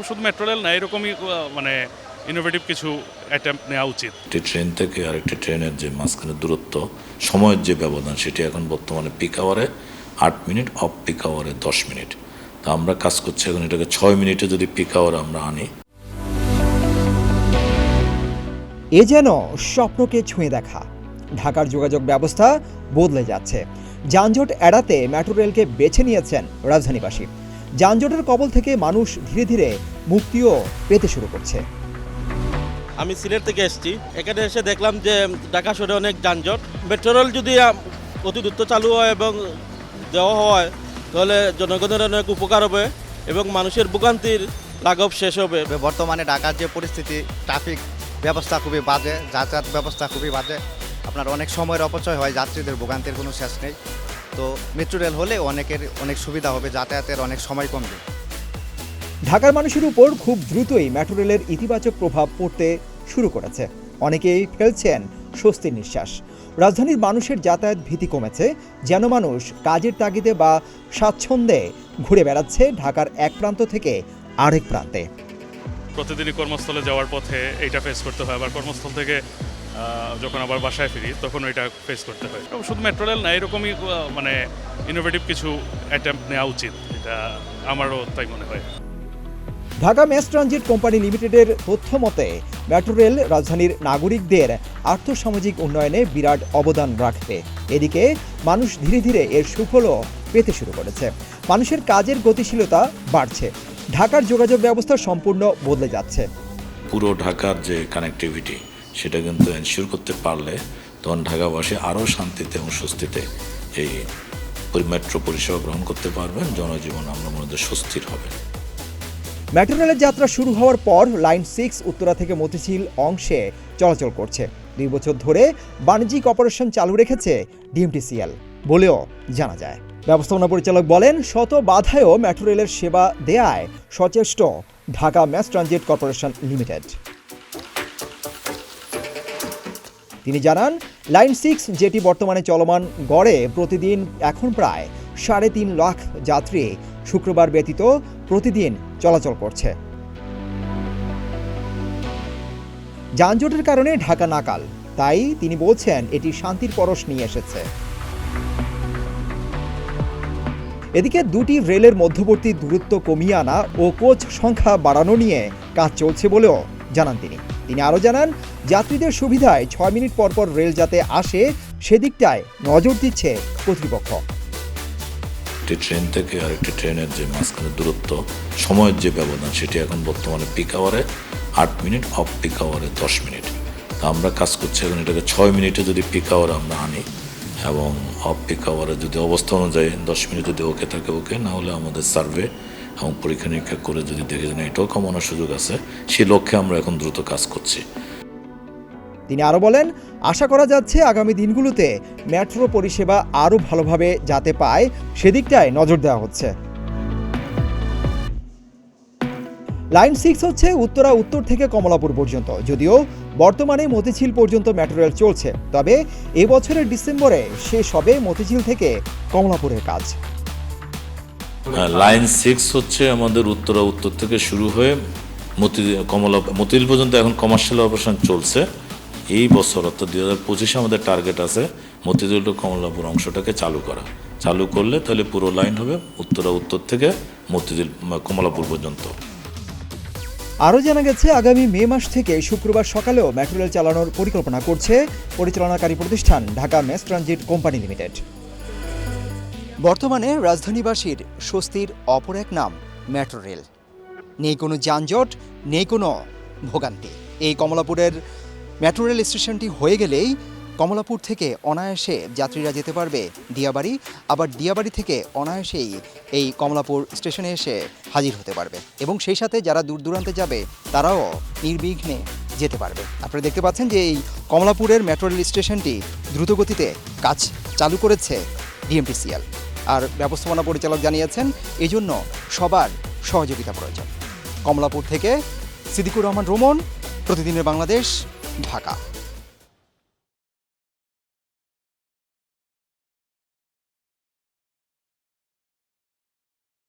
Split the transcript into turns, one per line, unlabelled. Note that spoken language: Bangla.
শুধু মেট্রো রেল না, এরকমই মানে ইনোভেটিভ কিছু অ্যাটেম্প্ট নেওয়া উচিত।
একটি ট্রেন থেকে আরেকটি ট্রেনের যে মাঝখানে দূরত্ব, সময়ের যে ব্যবধান, সেটি এখন বর্তমানে পিক আওয়ারে 8 মিনিট, অফ পিক আওয়ারে 10 মিনিট। তা আমরা কাজ করছি এখন এটাকে 6 মিনিটে যদি পিক আওয়ার আমরা আনি।
এ যেন স্বপ্নকে ছুঁয়ে দেখা। ঢাকার যোগাযোগ ব্যবস্থা বদলে যাচ্ছে। যানজট এড়াতে মেট্রো রেলকে বেছে নিয়েছেন রাজধানীবাসী। যানজটের কবল থেকে মানুষ ধীরে ধীরে মুক্তিও পেতে শুরু করছে।
আমি সিলেট থেকে এসেছি, এখানে এসে দেখলাম যে ঢাকা শহরে অনেক যানজট। মেট্রো রেল যদি অতি দ্রুত চালু হয় এবং দেওয়া হয় তাহলে জনগণের অনেক উপকার হবে এবং মানুষের ভোগান্তির লাঘব শেষ হবে।
বর্তমানে ঢাকার যে পরিস্থিতি, ট্রাফিক ব্যবস্থা খুবই বাজে, যাতায়াত ব্যবস্থা খুবই বাজে। আপনার অনেক সময়ের অপচয় হয়, যাত্রীদের ভোগান্তির কোনো শেষ নেই। তো মেট্রো রেল হলে অনেকের অনেক সুবিধা হবে, যাতায়াতের অনেক সময় কমবে।
ঢাকার মানুষের উপর খুব দ্রুতই মেট্রো রেলের ইতিবাচক প্রভাব পড়তে শুরু করেছে। অনেকেই ফেলছেন স্বস্তির নিঃশ্বাস। রাজধানীর মানুষের যাতায়াত ভীতি কমেছে, যেন মানুষ কাজের তাগিদে বা স্বাচ্ছন্দ্যে ঘুরে বেড়াচ্ছে ঢাকার এক প্রান্ত থেকে আরেক প্রান্তে।
প্রতিদিনই কর্মস্থলে যাওয়ার পথে এইটা ফেস করতে হয়, আবার কর্মস্থল থেকে যখন আবার বাসায় ফিরি তখন ওইটা ফেস করতে হয়। শুধু মেট্রো রেল না, এরকমই মানে ইনোভেটিভ কিছু অ্যাটেম্প্ট নেওয়া উচিত, এটা আমারও তাই মনে হয়।
ঢাকা ম্যাস ট্রানজিট কোম্পানি লিমিটেডের তথ্য মতে মেট্রো রেল রাজধানীর নাগরিকদের আর্থসামাজিক উন্নয়নে বিরাট অবদান রাখবে। এদিকে মানুষ ধীরে ধীরে এর সুফলও পেতে শুরু করেছে। মানুষের কাজের গতিশীলতা বাড়ছে। ঢাকার যোগাযোগ ব্যবস্থা সম্পূর্ণ বদলে যাচ্ছে।
পুরো ঢাকার যে কানেক্টিভিটি, সেটা কিন্তু এনশিওর করতে পারলে তখন ঢাকাবাসী আরও শান্তিতে এবং স্বস্তিতে এই মেট্রো পরিষেবা গ্রহণ করতে পারবেন। জনজীবন আমরা মনে স্বস্তির হবে।
মেট্রো রেলের যাত্রা শুরু হওয়ার পর লাইন 6 উত্তরা থেকে মতিঝিল অংশে চলাচল করছে। 2 বছর ধরে বাণিজ্যিক অপারেশন চালু রেখেছে ডিএমটিসিএল বলেও জানা যায়। ব্যবস্থাপনা পরিচালক বলেন, শত বাধায়ও মেট্রো রেলের সেবা দেয়ায় সচেষ্ট Dhaka mass transit corporation limited. তিনি জানান, লাইন 6 যেটি বর্তমানে চলমান, গড়ে প্রতিদিন এখন প্রায় 3.5 লাখ যাত্রী শুক্রবার ব্যতীত প্রতিদিন চলাচল করছে। যানজটের কারণে ঢাকা নাকাল, তাই তিনি বলছেন এটি শান্তির পরশ নিয়ে এসেছে। এদিকে দুটি রেলের মধ্যবর্তী দূরত্ব কমিয়ে আনা ও কোচ সংখ্যা বাড়ানো নিয়ে কাজ চলছে বলেও জানান তিনি। তিনি আরও জানান, যাত্রীদের সুবিধায় 6 মিনিট পরপর রেল যাতে আসে সেদিকটায় নজর দিচ্ছে কর্তৃপক্ষ।
একটি ট্রেন থেকে আরেকটি ট্রেনের যে মাঝখানে দূরত্ব, সময়ের যে ব্যবধান, সেটি এখন বর্তমানে পিক আওয়ারে 8 মিনিট, অফ পিক আওয়ারে 10 মিনিট। তা আমরা কাজ করছি এখন এটাকে 6 মিনিটে যদি পিক আওয়ার আমরা আনি এবং অফ পিক আওয়ারে যদি অবস্থা অনুযায়ী 10 মিনিট যদি ওকে থাকে ওকে, না হলে আমাদের সার্ভে এবং পরীক্ষা নিরীক্ষা করে যদি দেখে যে এটাও কমানোর সুযোগ আছে, সেই লক্ষ্যে আমরা এখন দ্রুত কাজ করছি।
তিনি আরও বলেন, আশা করা যাচ্ছে আগামী দিনগুলোতে মেট্রো পরিষেবা আরও ভালোভাবে যাতে পায় সেদিকটায় নজর দেওয়া হচ্ছে। লাইন 6 হচ্ছে উত্তরা উত্তর থেকে কমলাপুর পর্যন্ত। যদিও বর্তমানে মতিঝিল পর্যন্ত মেট্রো রেল চলছে, তবে এ বছরের ডিসেম্বরে শেষ হবে মতিঝিল থেকে কমলাপুরের কাজ।
লাইন 6 হচ্ছে আমাদের উত্তরা উত্তর থেকে শুরু হয়ে মতিঝিল পর্যন্ত এখন কমার্শিয়াল অপারেশন চলছে। এই বছর অর্থাৎ 2025 আমাদের টার্গেট আছে মতিঝিল টু কমলাপুর অংশটাকে চালু করলে তাহলে পুরো লাইন হবে উত্তরা উত্তর থেকে মতিঝিল কমলাপুর পর্যন্ত।
আরও জানা গেছে, আগামী মে মাস থেকে শুক্রবার সকালেও মেট্রো রেল চালানোর পরিকল্পনা করছে পরিচালনাকারী প্রতিষ্ঠান Dhaka mass transit company limited. বর্তমানে রাজধানীবাসীর স্বস্তির অপর এক নাম মেট্রো রেল। নেই কোনো যানজট, নেই কোনো ভোগান্তি। এই কমলাপুরের মেট্রো রেল স্টেশনটি হয়ে গেলেই কমলাপুর থেকে অনায়াসে যাত্রীরা যেতে পারবে দিয়াবাড়ি, আবার দিয়াবাড়ি থেকে অনায়াসেই এই কমলাপুর স্টেশনে এসে হাজির হতে পারবে এবং সেই সাথে যারা দূর দূরান্তে যাবে তারাও নির্বিঘ্নে যেতে পারবে। আপনারা দেখতে পাচ্ছেন যে এই কমলাপুরের মেট্রো রেল স্টেশনটি দ্রুতগতিতে কাজ চালু করেছে ডিএমটিসিএল, আর ব্যবস্থাপনা পরিচালক জানিয়েছেন এজন্য সবার সহযোগিতা প্রয়োজন। কমলাপুর থেকে সিদ্দিকুর রহমান রোমন, প্রতিদিনের বাংলাদেশ, ঢাকা।